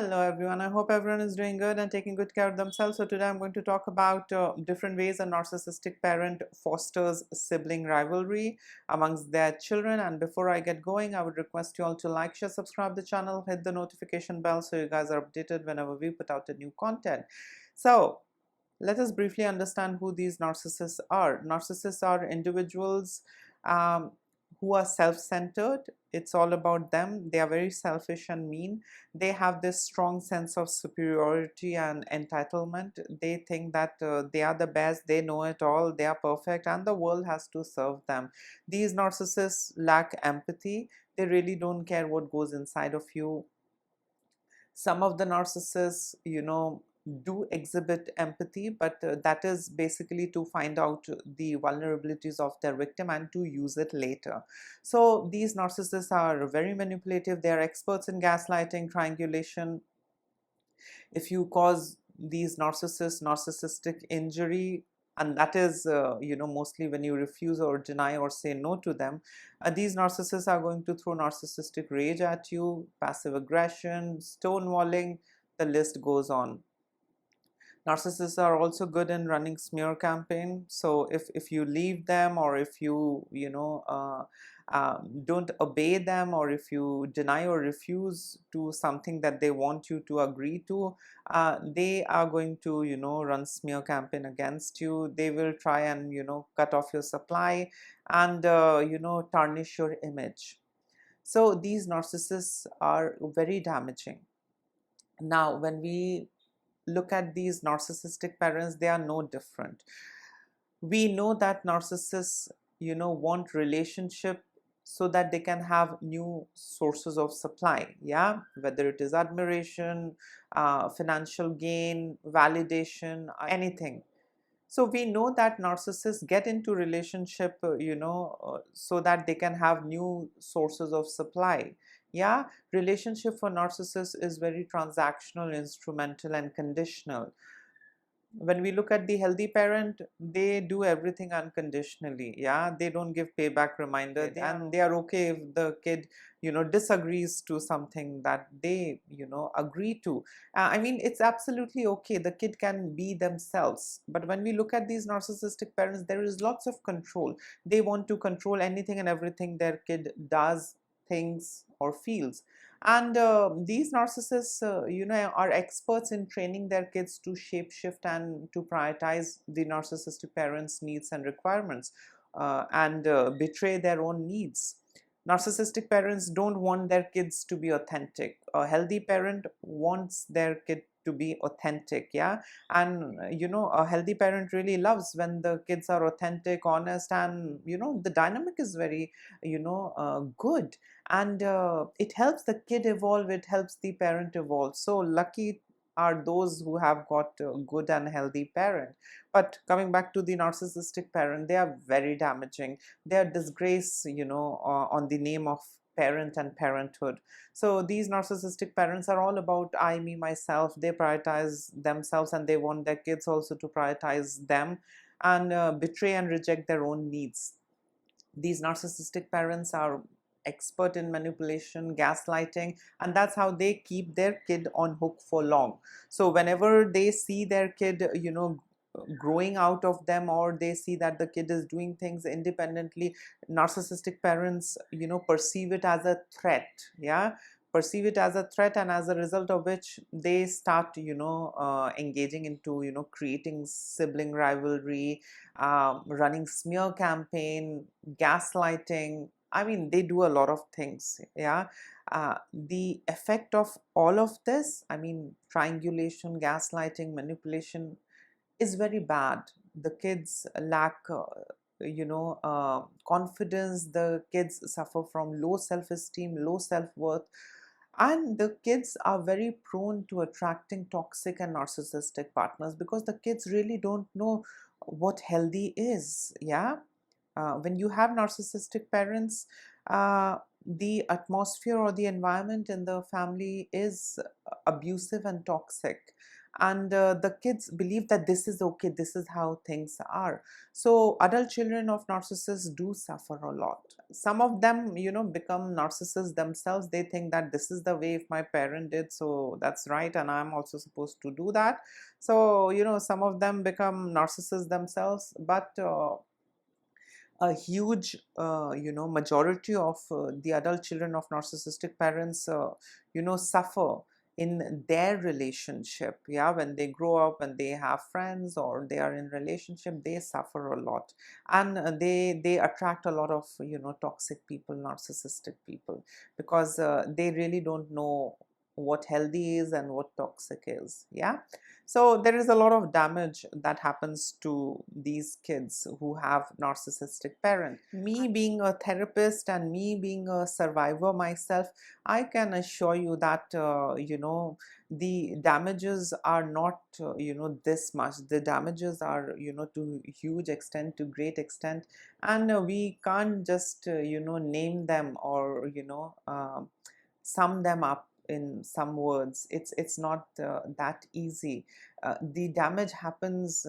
Hello everyone, I hope everyone is doing good and taking good care of themselves. So today I'm going to talk about different ways a narcissistic parent fosters sibling rivalry amongst their children. And before I get going, I would request you all to like, share, subscribe the channel, hit the notification bell so you guys are updated whenever we put out a new content. So let us briefly understand who these narcissists are. Narcissists are individuals um, who are self-centered. It's all about them. They are very selfish and mean. They have this strong sense of superiority and entitlement. They think that they are the best, they know it all, they are perfect, and the world has to serve them. These narcissists lack empathy. They really don't care what goes inside of you. Some of the narcissists, do exhibit empathy, but that is basically to find out the vulnerabilities of their victim and to use it later. So these narcissists are very manipulative. They are experts in gaslighting, triangulation. If you cause these narcissists narcissistic injury, and that is mostly when you refuse or deny or say no to them, these narcissists are going to throw narcissistic rage at you, passive aggression, stonewalling, the list goes on. Narcissists are also good in running smear campaign. So if you leave them, or if you don't obey them, or if you deny or refuse to something that they want you to agree to, they are going to run smear campaign against you. They will try and cut off your supply and tarnish your image. So these narcissists are very damaging. Now when we look at these narcissistic parents, they are no different. We know that narcissists want relationship so that they can have new sources of supply, yeah, whether it is admiration, financial gain, validation, anything. So we know that narcissists get into relationship, so that they can have new sources of supply. Yeah, relationship for narcissists is very transactional, instrumental, and conditional. When we look at the healthy parent, they do everything unconditionally. Yeah, they don't give payback reminder, and they are okay if the kid disagrees to something that they agree to. I mean, it's absolutely okay, the kid can be themselves. But when we look at these narcissistic parents, there is lots of control. They want to control anything and everything their kid does, thinks, or feels. And these narcissists are experts in training their kids to shapeshift and to prioritize the narcissistic parents' needs and requirements, and betray their own needs. Narcissistic parents don't want their kids to be authentic. A healthy parent wants their kid to be authentic, yeah. And a healthy parent really loves when the kids are authentic, honest, and the dynamic is very good. And it helps the kid evolve, it helps the parent evolve. So lucky are those who have got a good and healthy parent. But coming back to the narcissistic parent, they are very damaging. They are disgrace on the name of parent and parenthood. So these narcissistic parents are all about I, me, myself. They prioritize themselves, and they want their kids also to prioritize them, and betray and reject their own needs. These narcissistic parents are expert in manipulation, gaslighting, and that's how they keep their kid on hook for long. So whenever they see their kid growing out of them, or they see that the kid is doing things independently, narcissistic parents perceive it as a threat. Yeah, perceive it as a threat, and as a result of which they start engaging into creating sibling rivalry, running smear campaign, gaslighting. I mean, they do a lot of things. Yeah, the effect of all of this, I mean, triangulation, gaslighting, manipulation, is very bad. The kids lack confidence. The kids suffer from low self-esteem, low self-worth, and the kids are very prone to attracting toxic and narcissistic partners, because the kids really don't know what healthy is. Yeah, when you have narcissistic parents, the atmosphere or the environment in the family is abusive and toxic, and the kids believe that this is okay, this is how things are. So adult children of narcissists do suffer a lot. some of them, become narcissists themselves. They think that this is the way, if my parent did, so that's right, and I'm also supposed to do that. So, some of them become narcissists themselves, but a huge, majority of the adult children of narcissistic parents, suffer in their relationship. Yeah, when they grow up and they have friends or they are in relationship, they suffer a lot, and they attract a lot of, toxic people, narcissistic people, because they really don't know what healthy is and what toxic is. Yeah, so there is a lot of damage that happens to these kids who have narcissistic parents. Me being a therapist and me being a survivor myself, I can assure you that, the damages are not, this much. The damages are, to huge extent, to great extent, and we can't just, name them or, sum them up in some words. It's not that easy. The damage happens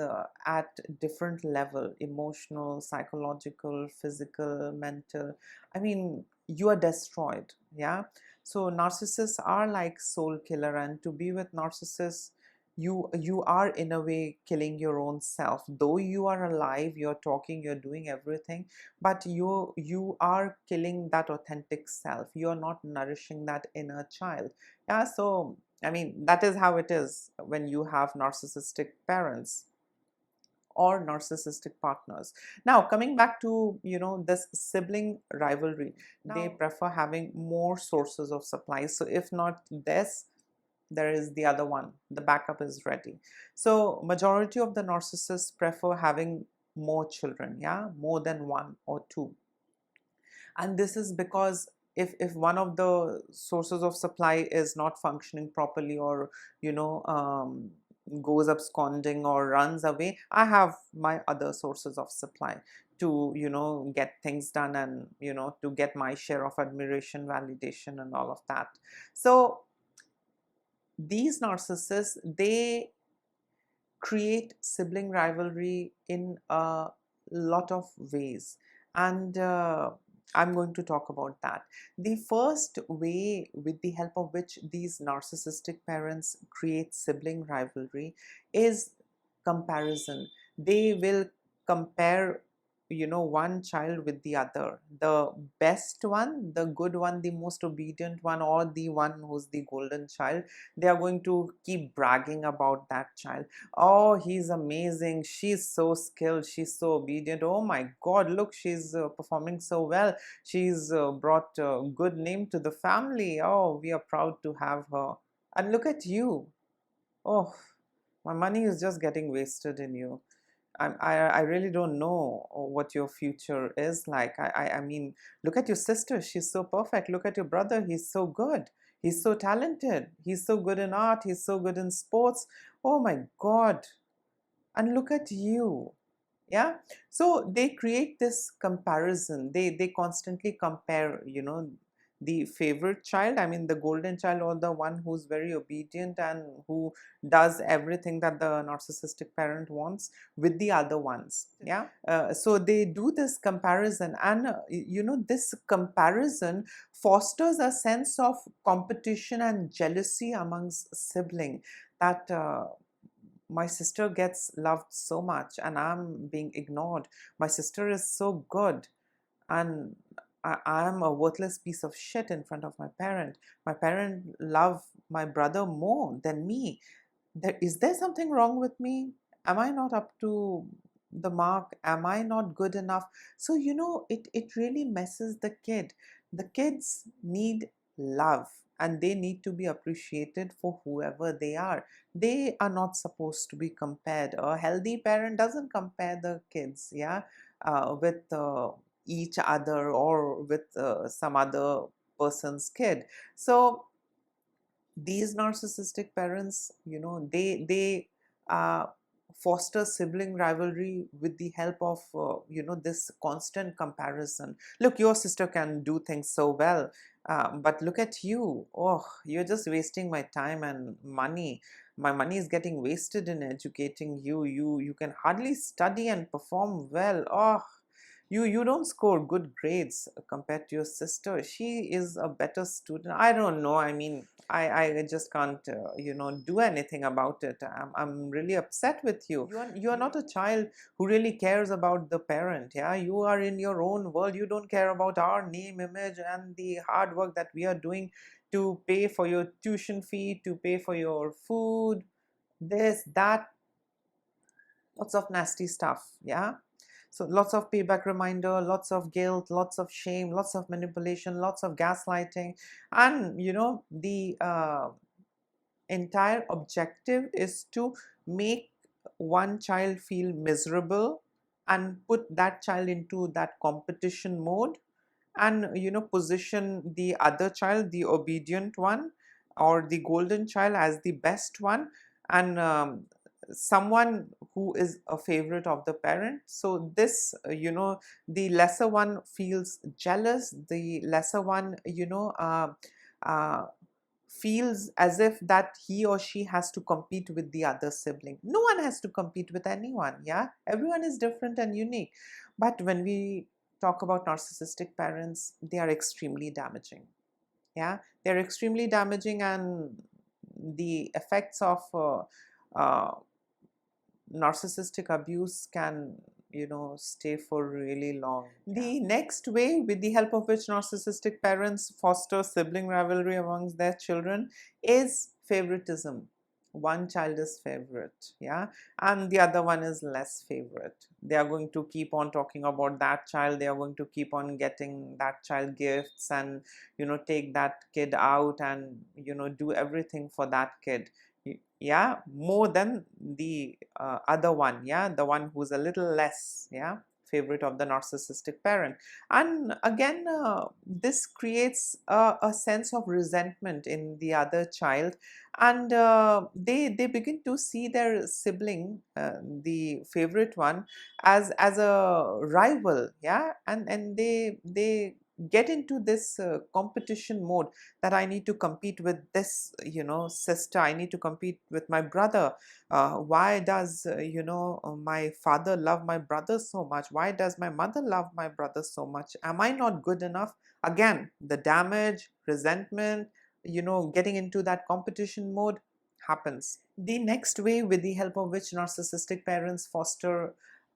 at different level: emotional, psychological, physical, mental. I mean, you are destroyed. Yeah, so narcissists are like soul killer, and to be with narcissists, you are in a way killing your own self. Though you are alive, you're talking, you're doing everything, but you are killing that authentic self. You're not nourishing that inner child. Yeah, so I mean, that is how it is when you have narcissistic parents or narcissistic partners. Now, coming back to, this sibling rivalry, they prefer having more sources of supply. So if not this, there is the other one. The backup is ready. So majority of the narcissists prefer having more children. Yeah, more than one or two. And this is because if one of the sources of supply is not functioning properly, or, goes absconding or runs away, I have my other sources of supply to, get things done, and, to get my share of admiration, validation, and all of that. So these narcissists, they create sibling rivalry in a lot of ways, and I'm going to talk about that. The first way with the help of which these narcissistic parents create sibling rivalry is comparison. They will compare, one child with the other, the best one, the good one, the most obedient one, or the one who's the golden child. They are going to keep bragging about that child. Oh, he's amazing, she's so skilled, she's so obedient, oh my god, look, she's performing so well, she's brought a good name to the family, oh, we are proud to have her. And look at you, oh, my money is just getting wasted in you. I really don't know what your future is like. I mean, look at your sister. She's so perfect. Look at your brother. He's so good. He's so talented. He's so good in art. He's so good in sports. Oh my God. And look at you. Yeah, so they create this comparison. They constantly compare, the favorite child, I mean the golden child, or the one who's very obedient and who does everything that the narcissistic parent wants, with the other ones. Yeah, so they do this comparison, and this comparison fosters a sense of competition and jealousy amongst sibling, that my sister gets loved so much and I'm being ignored. My sister is so good, and I am a worthless piece of shit in front of my parent. My parent love my brother more than me. Is there something wrong with me? Am I not up to the mark? Am I not good enough? So, it really messes the kid. The kids need love, and they need to be appreciated for whoever they are. They are not supposed to be compared. A healthy parent doesn't compare the kids, yeah, with each other, or with some other person's kid. So these narcissistic parents, they uh, foster sibling rivalry with the help of, this constant comparison. Look, your sister can do things so well, but look at you. Oh, you're just wasting my time and money. My money is getting wasted in educating you. You can hardly study and perform well. Oh, you don't score good grades compared to your sister. She is a better student. I don't know. I mean, I just can't do anything about it. I'm really upset with you. You are not a child who really cares about the parent. Yeah, you are in your own world. You don't care about our name, image, and the hard work that we are doing to pay for your tuition fee, to pay for your food, this, that, lots of nasty stuff. Yeah, so lots of payback reminder, lots of guilt, lots of shame, lots of manipulation, lots of gaslighting. And the entire objective is to make one child feel miserable and put that child into that competition mode, and position the other child, the obedient one or the golden child, as the best one, and someone who is a favorite of the parent. So this the lesser one feels jealous, the lesser one uh, feels as if that he or she has to compete with the other sibling. No one has to compete with anyone. Yeah, everyone is different and unique. But when we talk about narcissistic parents, they are extremely damaging. Yeah, they're extremely damaging, and the effects of uh, narcissistic abuse can stay for really long. The next way with the help of which narcissistic parents foster sibling rivalry amongst their children is favoritism. One child is favorite, yeah, and the other one is less favorite. They are going to keep on talking about that child. They are going to keep on getting that child gifts, and take that kid out, and do everything for that kid, yeah, more than the other one, yeah, the one who's a little less, yeah, favorite of the narcissistic parent. And again, this creates a sense of resentment in the other child, and they begin to see their sibling, the favorite one, as a rival, yeah, and they get into this competition mode, that I need to compete with this sister, I need to compete with my brother. Why does my father love my brother so much? Why does my mother love my brother so much? Am I not good enough? Again, the damage, resentment, getting into that competition mode happens. The next way with the help of which narcissistic parents foster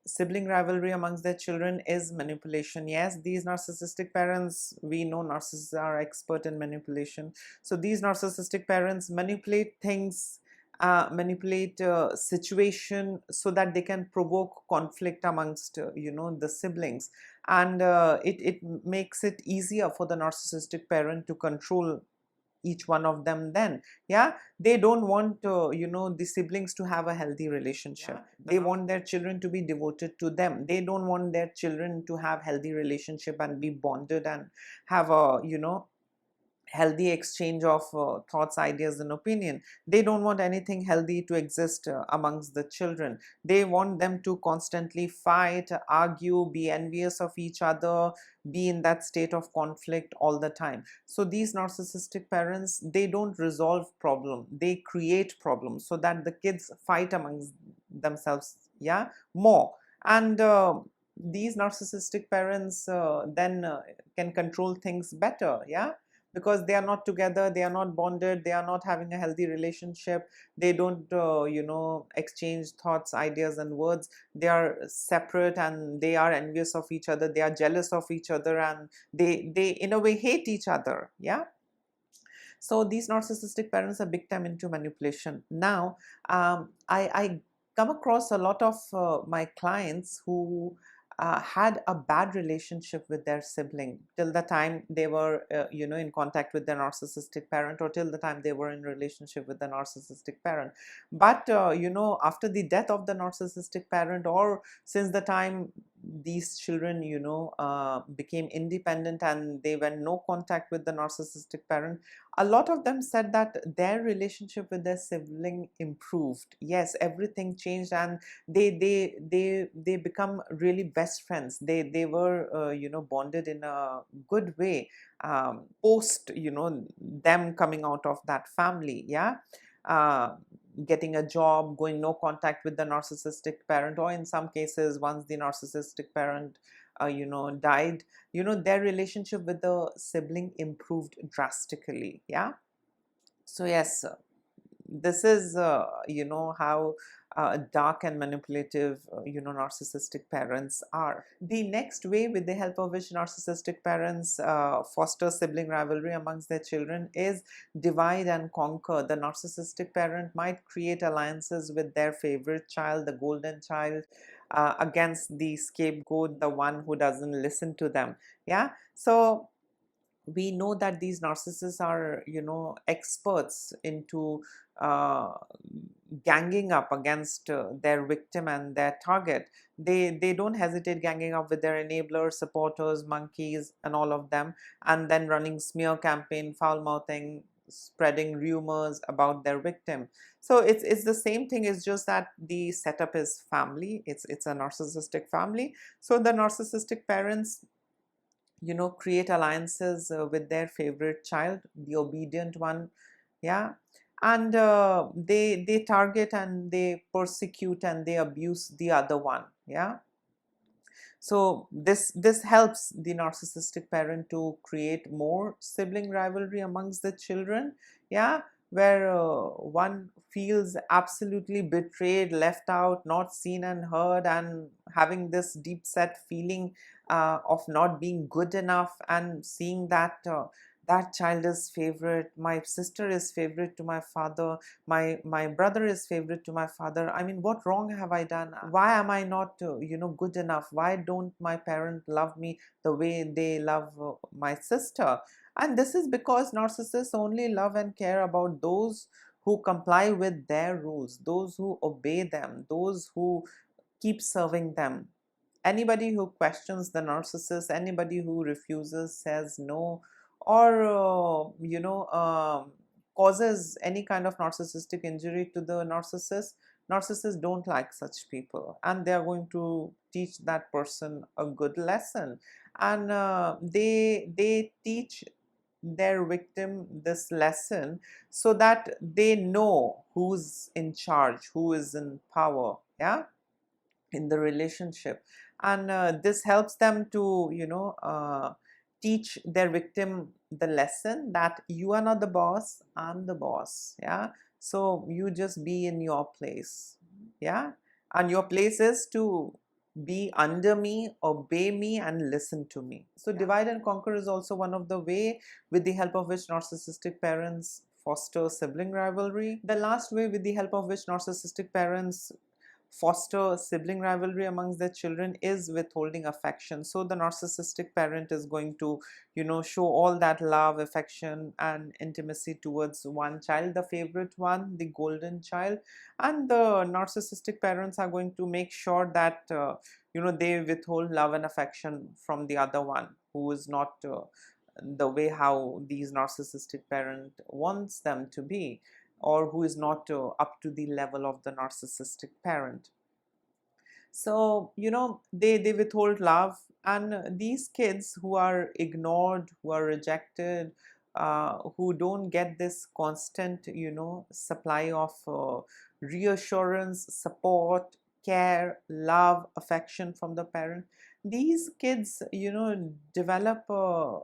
sibling rivalry amongst their children is manipulation. Yes, these narcissistic parents, we know narcissists are expert in manipulation. So these narcissistic parents manipulate things, manipulate situation, so that they can provoke conflict amongst the siblings, and it makes it easier for the narcissistic parent to control each one of them. Then, yeah, they don't want the siblings to have a healthy relationship. They want their children to be devoted to them. They don't want their children to have healthy relationship and be bonded and have a healthy exchange of thoughts, ideas, and opinion. They don't want anything healthy to exist amongst the children. They want them to constantly fight, argue, be envious of each other, be in that state of conflict all the time. So these narcissistic parents, they don't resolve problem, they create problems, so that the kids fight amongst themselves, yeah, more. And these narcissistic parents then can control things better, yeah, because they are not together, they are not bonded, they are not having a healthy relationship. They don't exchange thoughts, ideas, and words. They are separate, and they are envious of each other, they are jealous of each other, and they in a way hate each other, yeah. So these narcissistic parents are big time into manipulation. Now, I come across a lot of my clients who had a bad relationship with their sibling till the time they were in contact with their narcissistic parent, or till the time they were in relationship with the narcissistic parent. But after the death of the narcissistic parent, or since the time these children became independent and they were no contact with the narcissistic parent, a lot of them said that their relationship with their sibling improved. Yes, everything changed, and they become really best friends. They were bonded in a good way, post them coming out of that family, yeah. uh, Getting a job, going no contact with the narcissistic parent, or in some cases, once the narcissistic parent died, their relationship with the sibling improved drastically. Yeah. So yes, this is how dark and manipulative narcissistic parents are. The next way with the help of which narcissistic parents foster sibling rivalry amongst their children is divide and conquer. The narcissistic parent might create alliances with their favorite child, the golden child, against the scapegoat, the one who doesn't listen to them. Yeah. So we know that these narcissists are experts into uh, ganging up against their victim and their target. They don't hesitate ganging up with their enablers, supporters, monkeys, and all of them, and then running smear campaign, foul mouthing, spreading rumors about their victim. So it's the same thing. It's just that the setup is family. It's a narcissistic family. So the narcissistic parents create alliances with their favorite child, the obedient one. Yeah. And they target and they persecute and they abuse the other one. Yeah. So this helps the narcissistic parent to create more sibling rivalry amongst the children. Yeah. Where one feels absolutely betrayed, left out, not seen and heard, and having this deep set feeling of not being good enough, and seeing that that child is favorite, my sister is favorite to my father, my brother is favorite to my father. I mean, what wrong have I done? Why am I not good enough? Why don't my parent love me the way they love my sister? And this is because narcissists only love and care about those who comply with their rules, those who obey them, those who keep serving them. Anybody who questions the narcissist, anybody who refuses, says no, or causes any kind of narcissistic injury to the narcissist, narcissists don't like such people, and they are going to teach that person a good lesson. And they teach their victim this lesson so that they know who's in charge, who is in power. Yeah. In the relationship. And this helps them to teach their victim the lesson that you are not the boss, I'm the boss. Yeah. So you just be in your place. Yeah. And your place is to be under me, obey me, and listen to me. So divide and conquer is also one of the way with the help of which narcissistic parents foster sibling rivalry. The last way with the help of which narcissistic parents foster sibling rivalry amongst their children is withholding affection. So the narcissistic parent is going to show all that love, affection, and intimacy towards one child, the favorite one, the golden child. And the narcissistic parents are going to make sure that they withhold love and affection from the other one, who is not the way how these narcissistic parent wants them to be, or who is not up to the level of the narcissistic parent. So they withhold love, and these kids who are ignored, who are rejected, who don't get this constant supply of reassurance, support, care, love, affection from the parent, these kids develop a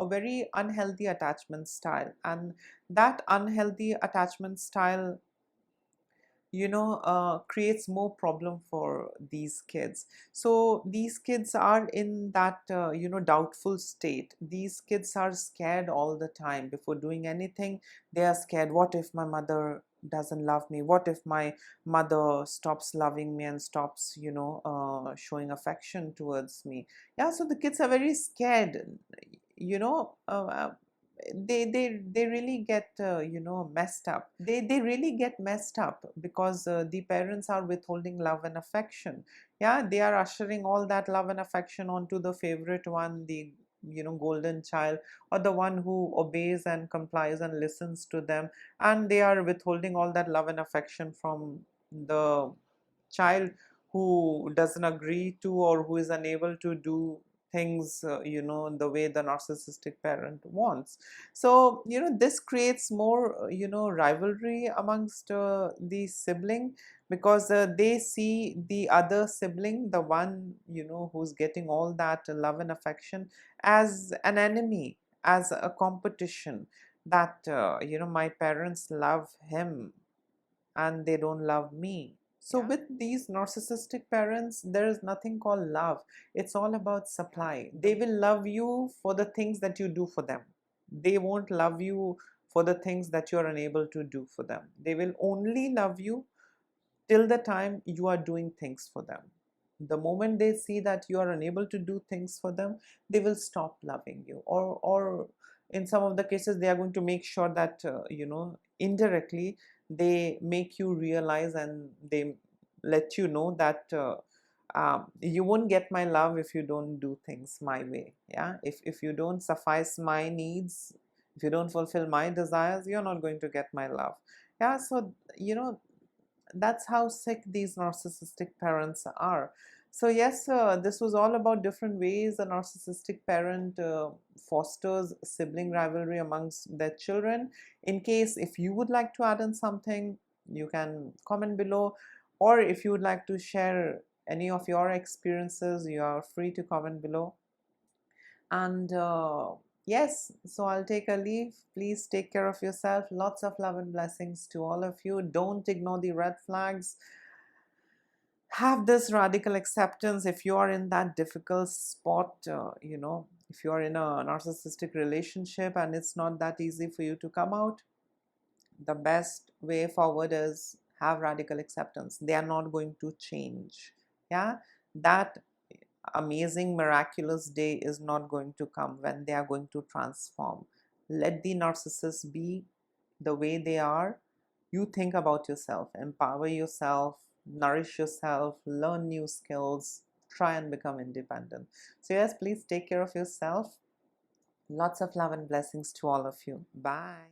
very unhealthy attachment style. And that unhealthy attachment style creates more problem for these kids. So these kids are in that doubtful state. These kids are scared all the time. Before doing anything, they are scared. What if my mother doesn't love me? What if my mother stops loving me and stops showing affection towards me? Yeah. So the kids are very scared. you know uh, uh, they really get messed up. They really get messed up because the parents are withholding love and affection. Yeah, they are ushering all that love and affection onto the favorite one, the golden child, or the one who obeys and complies and listens to them. And they are withholding all that love and affection from the child who doesn't agree to, or who is unable to do things, the way the narcissistic parent wants. So, this creates more, rivalry amongst the sibling, because they see the other sibling, the one, who's getting all that love and affection, as an enemy, as a competition, that, my parents love him and they don't love me. So with these narcissistic parents, there is nothing called love. It's all about supply. They will love you for the things that you do for them. They won't love you for the things that you are unable to do for them. They will only love you till the time you are doing things for them. The moment they see that you are unable to do things for them, they will stop loving you. Or in some of the cases, they are going to make sure that, indirectly, they make you realize, and they let you know that you won't get my love if you don't do things my way. Yeah, if you don't suffice my needs, if you don't fulfill my desires, you're not going to get my love. Yeah, so that's how sick these narcissistic parents are. So yes, this was all about different ways a narcissistic parent fosters sibling rivalry amongst their children. In case if you would like to add in something, you can comment below, or if you would like to share any of your experiences, you are free to comment below. And yes, so I'll take a leave. Please take care of yourself. Lots of love and blessings to all of you. Don't ignore the red flags. Have this radical acceptance if you are in that difficult spot, if you are in a narcissistic relationship and it's not that easy for you to come out. The best way forward is have radical acceptance. They are not going to change. Yeah, that amazing miraculous day is not going to come when they are going to transform. Let the narcissists be the way they are. You think about yourself, empower yourself, nourish yourself, learn new skills, try and become independent. So yes, please take care of yourself. Lots of love and blessings to all of you. Bye.